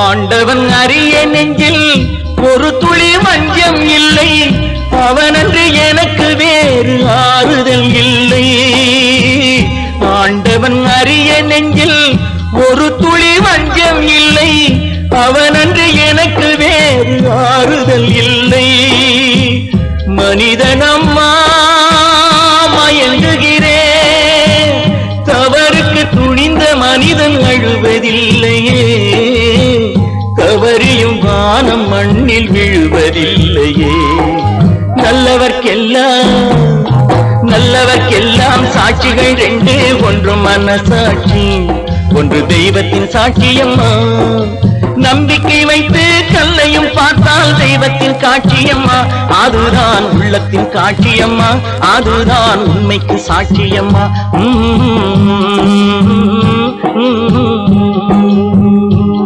ஆண்டவன் அறிய நெஞ்சில் ஒரு துளி வஞ்சம் இல்லை, அவனன்று எனக்கு வேறு ஆறுதல் இல்லை. ஆண்டவன் அறிய நெஞ்சில் ஒரு துளி வஞ்சம் இல்லை, அவனன்று எனக்கு வேறு ஆறுதல் இல்லை. மனிதனம்மா மயங்குகிறேன், தவறுக்கு துணிந்த மனிதன் அழுவதில்லையே, தவறியும் வானம் மண்ணில் விழுவதில்லையே. நல்லவர்க்கெல்லாம் சாட்சிகள் ரெண்டு, ஒன்று மனசாட்சி, ஒன்று தெய்வத்தின் சாட்சியம்மா. நம்பிக்கை வைத்து கல்லையும் பார்த்தால் தெய்வத்தின் காட்சியம்மா, அதுதான் உள்ளத்தின் காட்சியம்மா, அதுதான் உண்மைக்கு சாட்சியம்மா.